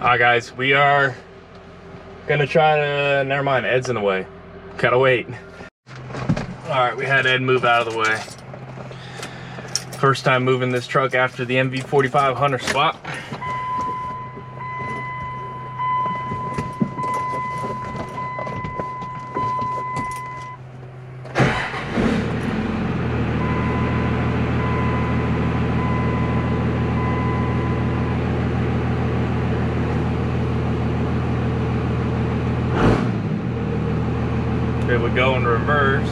Alright guys, we are gonna try to, never mind, Ed's in the way. Gotta wait. Alright, we had Ed move out of the way. First time moving this truck after the MV45 Hunter swap. It would go in reverse.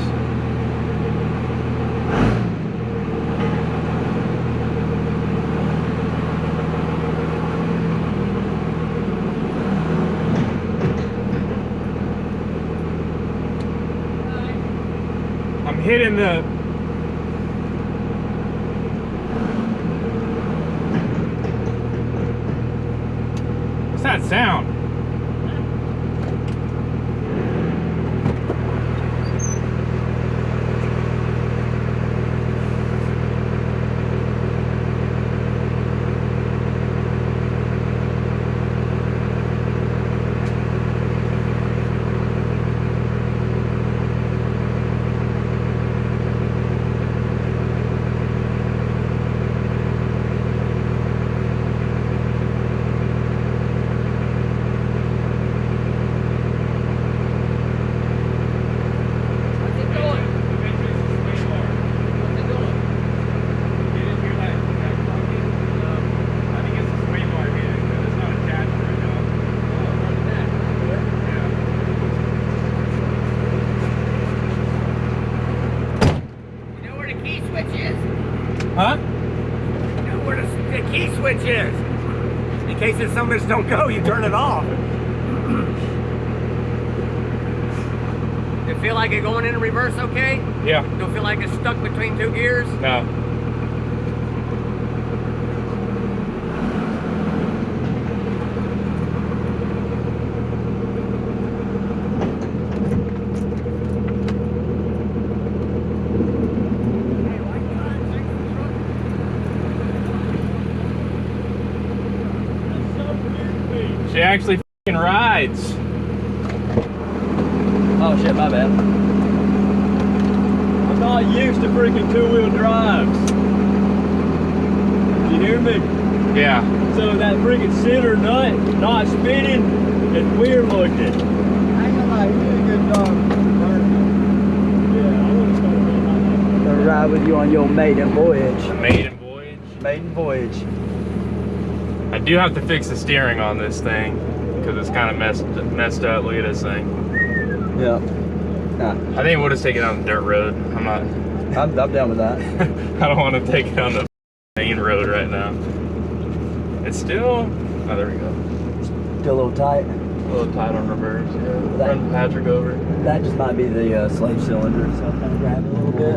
I'm hitting the what's that sound? Huh? You know where the key switch is. In case if some of this don't go, you turn it off. You feel like it going in reverse okay? Yeah. Don't feel like it's stuck between two gears? No. She actually f***ing rides. Oh shit, my bad. I'm not used to freaking two-wheel drives. You hear me? Yeah. So that freaking center nut not spinning is weird looking. I ain't gonna lie, you did a good job. Yeah, I want to start doing that. I'll ride with you on your maiden voyage. Maiden voyage? Maiden voyage. I do have to fix the steering on this thing because it's kind of messed up. Look at this thing. Yeah. Nah. I think we'll just take it on the dirt road. I'm down with that. I don't want to take it on the main road right now. It's still, oh there we go. Still a little tight. A little tight on reverse, yeah. That, Run Patrick over. That just might be the slave cylinder, so I'll kind of grab it a little bit.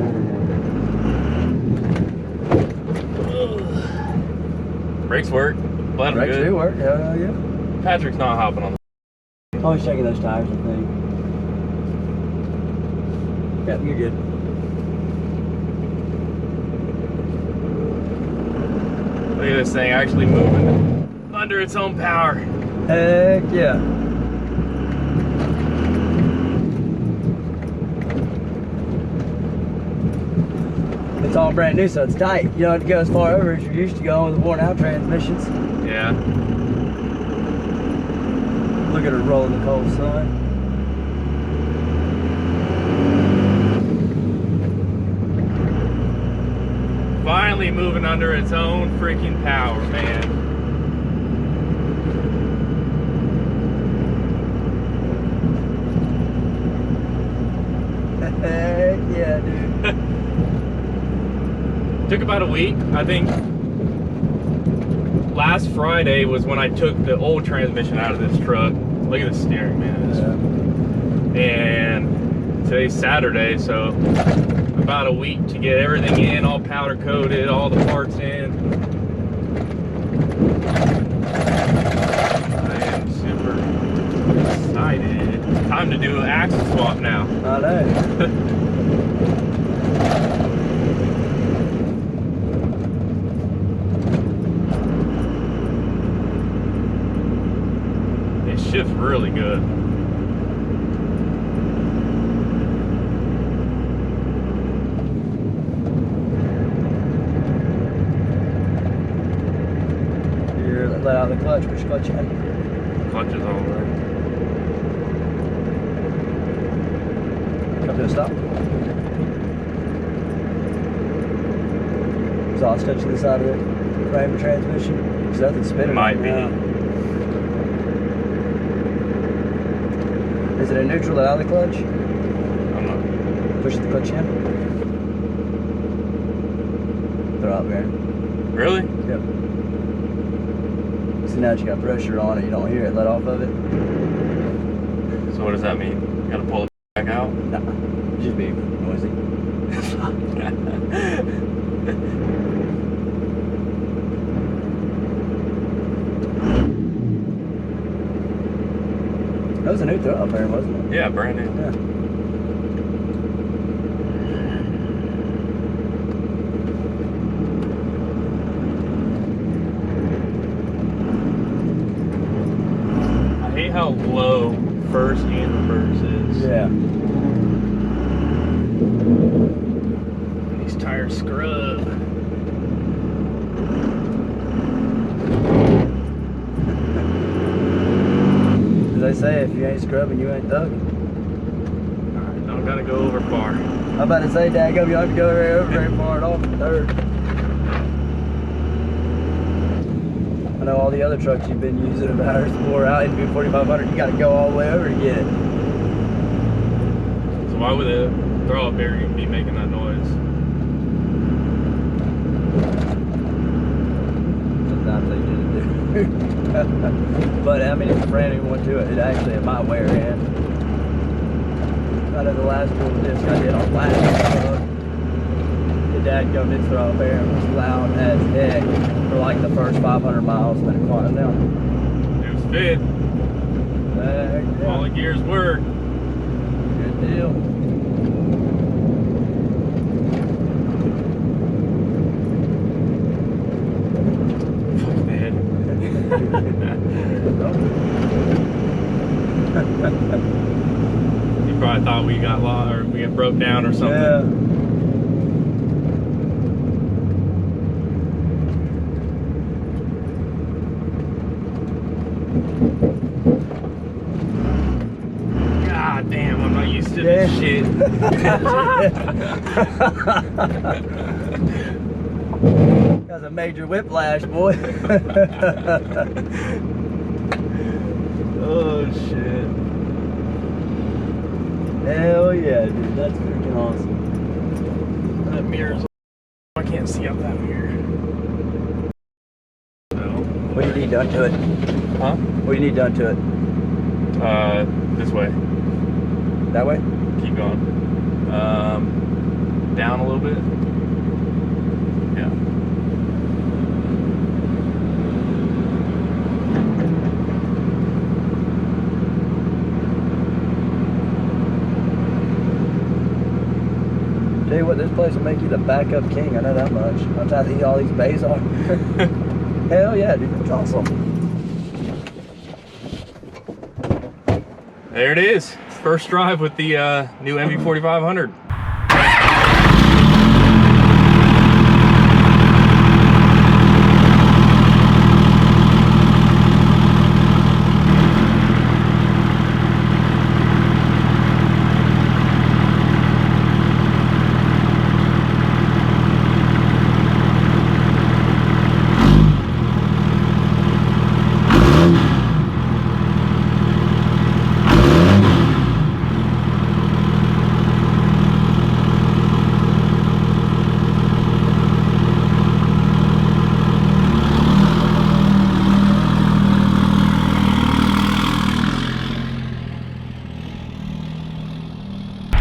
Brakes work. Let them Brakes good. do work, yeah, yeah. Patrick's not hopping on the Always checking those tires, I think. Yep, you're good. Look at this thing actually moving under its own power. Heck yeah. It's all brand new, so it's tight. You don't have to go as far over as you're used to going with worn out transmissions. Yeah. Look at her rolling the cold sun. Finally moving under its own freaking power, man. Heck yeah, dude. Took about a week. I think last Friday was when I took the old transmission out of this truck. Look at the steering, man. Yeah. And today's Saturday, so about a week to get everything in, all powder coated, all the parts in. I am super excited. Time to do an axle swap now. I know. out of the clutch. Which clutch you had? Clutch is all there. Come to a stop. Exhaust touching the side of the frame of transmission. There's nothing spinning. Might right be. now. Is it a neutral out of the clutch? I'm not. Push the clutch in. Throw out bearing. Really? Yep. See, now that you got pressure on it, you don't hear it let off of it. So what does that mean? You gotta pull it back out? Nah, just be noisy. That was a new throw out bearing, wasn't it? Yeah, brand new. Yeah. I hate how low first and reverse is. Yeah. These tires scrub. As they say, if you ain't scrubbing, you ain't thugging. Alright, don't gotta go over far. I'm about to say, Dad, you don't have to go very far at all for third. I know all the other trucks you've been using have hours more out into 4500. You got to go all the way over to get it. So why would the throw-up bearing be making that noise? Sometimes they do. But I mean, it's a brand new one too. It actually, it might wear in. Out of the last dual disc I did on last truck, the dad go its throw bearing was loud as heck for like the first 500 miles, and then it quieted down. It was fit. All the gears work. Good deal. Fuck man. You probably thought we got lost or we got broke down or something. Yeah. God damn, I'm not used to this shit. That's a major whiplash, boy. Oh shit. Hell yeah, dude. That's freaking awesome. That mirror's I can't see up that mirror. No. What do you need done to it? Huh? What do you need done to it? This way. That way? Keep going. Down a little bit. Yeah. Tell you what, this place will make you the backup king. I know that much. I'm trying to eat all these bays on. Hell yeah, dude. That's awesome. There it is. First drive with the new MV4500.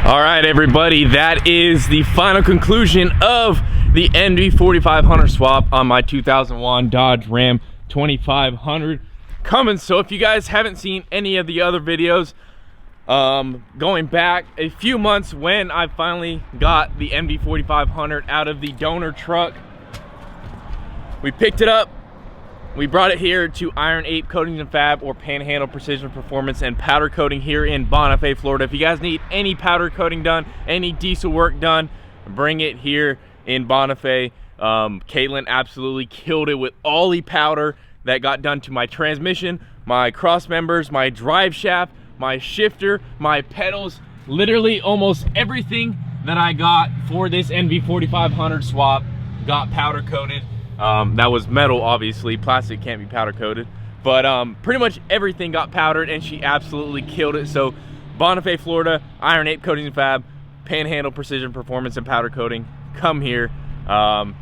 All right, everybody, that is the final conclusion of the MV4500 swap on my 2001 Dodge Ram 2500 Cummins. So if you guys haven't seen any of the other videos, going back a few months when I finally got the MV4500 out of the donor truck, we picked it up. We brought it here to Iron Ape Coatings and Fab, or Panhandle Precision Performance and Powder Coating here in Bonifay, Florida. If you guys need any powder coating done, any diesel work done, bring it here in Bonifay. Caitlin absolutely killed it with all the powder. that got done to my transmission, my cross members, my drive shaft, my shifter, my pedals, literally almost everything that I got for this NV4500 swap got powder coated. That was metal, obviously. Plastic can't be powder coated, but pretty much everything got powdered, and she absolutely killed it. So Bonifay, Florida, ARIAT Coatings and Fab, Panhandle Precision Performance and Powder Coating, come here.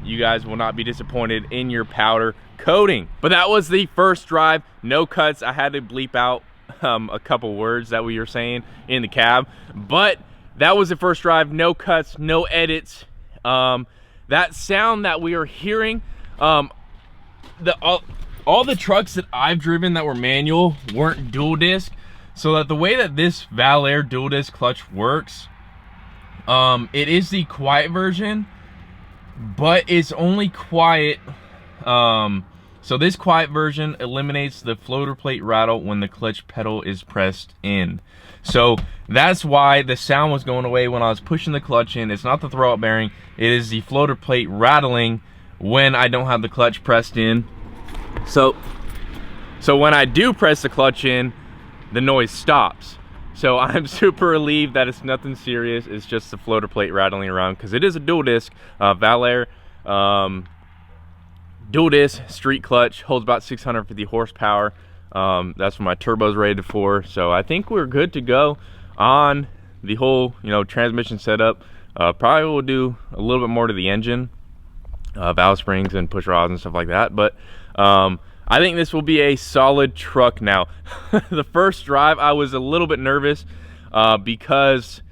You guys will not be disappointed in your powder coating. But that was the first drive, no cuts. I had to bleep out a couple words that we were saying in the cab, but that was the first drive, no cuts, no edits. That sound that we are hearing, all the trucks that I've driven that were manual weren't dual disc, so that the way that this Valair dual disc clutch works, it is the quiet version, but it's only quiet. So this quiet version eliminates the floater plate rattle when the clutch pedal is pressed in. So that's why the sound was going away when I was pushing the clutch in. It's not the throwout bearing, it is the floater plate rattling when I don't have the clutch pressed in. So when I do press the clutch in, the noise stops. So I'm super relieved that it's nothing serious. It's just the floater plate rattling around, because it is a dual disc Valair dual disc street clutch, holds about 650 horsepower. That's what my turbo's rated for, so I think we're good to go on the whole, you know, transmission setup. Probably will do a little bit more to the engine, valve springs and push rods and stuff like that, but I think this will be a solid truck now. The first drive I was a little bit nervous because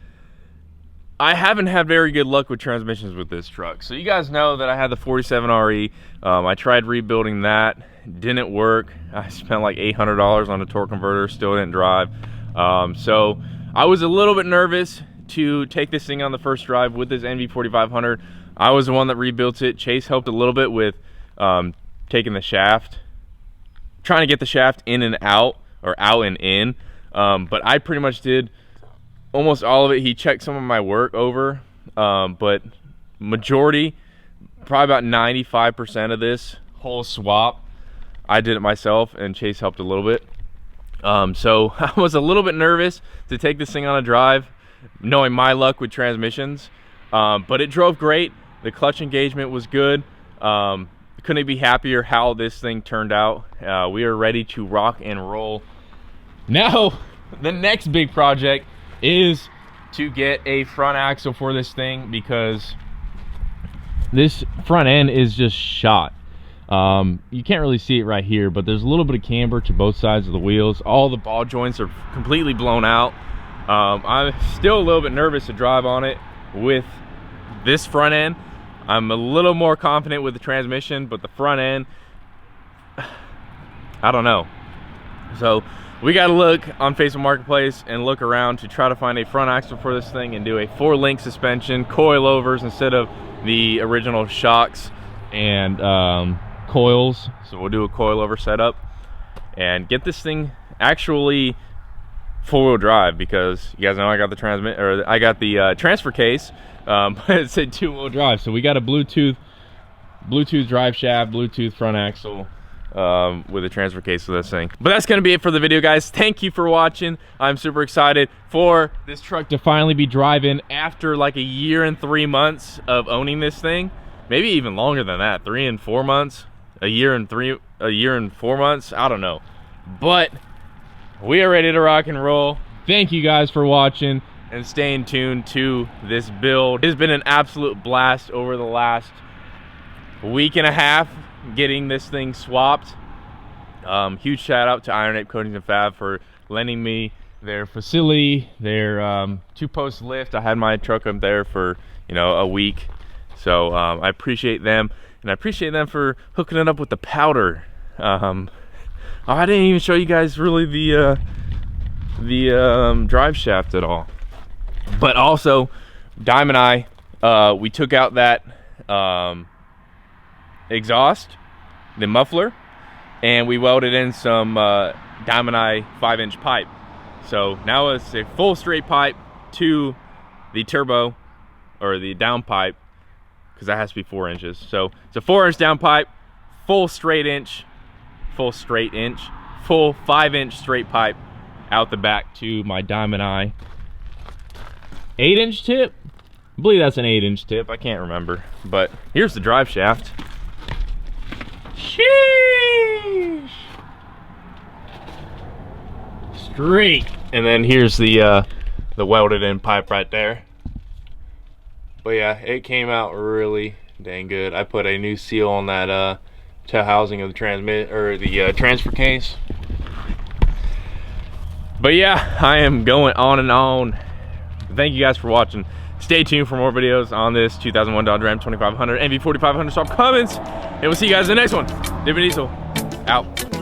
I haven't had very good luck with transmissions with this truck. So you guys know that I had the 47 RE. I tried rebuilding that, didn't work. I spent like $800 on a torque converter, still didn't drive. So I was a little bit nervous to take this thing on the first drive with this NV4500. I was the one that rebuilt it. Chase helped a little bit with taking the shaft, trying to get the shaft in and out, or out and in. But I pretty much did almost all of it. He checked some of my work over, but majority, probably about 95% of this whole swap, I did it myself, and Chase helped a little bit. So I was a little bit nervous to take this thing on a drive, knowing my luck with transmissions, but it drove great. The clutch engagement was good. Couldn't be happier how this thing turned out. We are ready to rock and roll. Now, the next big project is to get a front axle for this thing, because this front end is just shot. You can't really see it right here, but there's a little bit of camber to both sides of the wheels. All the ball joints are completely blown out. I'm still a little bit nervous to drive on it with this front end. I'm a little more confident with the transmission, but the front end, I don't know. So we got to look on Facebook Marketplace and look around to try to find a front axle for this thing and do a 4-link suspension, coilovers instead of the original shocks and coils. So we'll do a coilover setup and get this thing actually 4-wheel drive, because you guys know I got the transfer case, but it said 2-wheel drive. So we got a Bluetooth drive shaft, Bluetooth front axle, with a transfer case for this thing. But that's gonna be it for the video, guys. Thank you for watching. I'm super excited for this truck to finally be driving after like a year and 3 months of owning this thing. Maybe even longer than that, 3 and 4 months, a year and 4 months, I don't know. But we are ready to rock and roll. Thank you guys for watching and staying tuned to this build. It has been an absolute blast over the last week and a half getting this thing swapped. Huge shout out to ARIAT Coatings and Fab for lending me their facility, their 2-post lift. I had my truck up there for, you know, a week. So I appreciate them, and I appreciate them for hooking it up with the powder. I didn't even show you guys really the drive shaft at all. But also, Dime and I, we took out that exhaust, the muffler, and we welded in some Dime and I 5-inch pipe. So now it's a full straight pipe to the turbo, or the down pipe, because that has to be 4 inches. So it's a 4-inch down pipe, full straight inch full straight inch, full 5-inch straight pipe out the back to my Diamond Eye 8-inch tip. I believe that's an 8-inch tip. I can't remember, but here's the drive shaft. Sheesh. Straight. And then here's the welded in pipe right there. But yeah, it came out really dang good. I put a new seal on that tail housing of the transfer case. But yeah, I am going on and on. Thank you guys for watching. Stay tuned for more videos on this 2001 Dodge Ram 2500 NV 4500 swap Cummins, and we'll see you guys in the next one. Dippin Diesel out.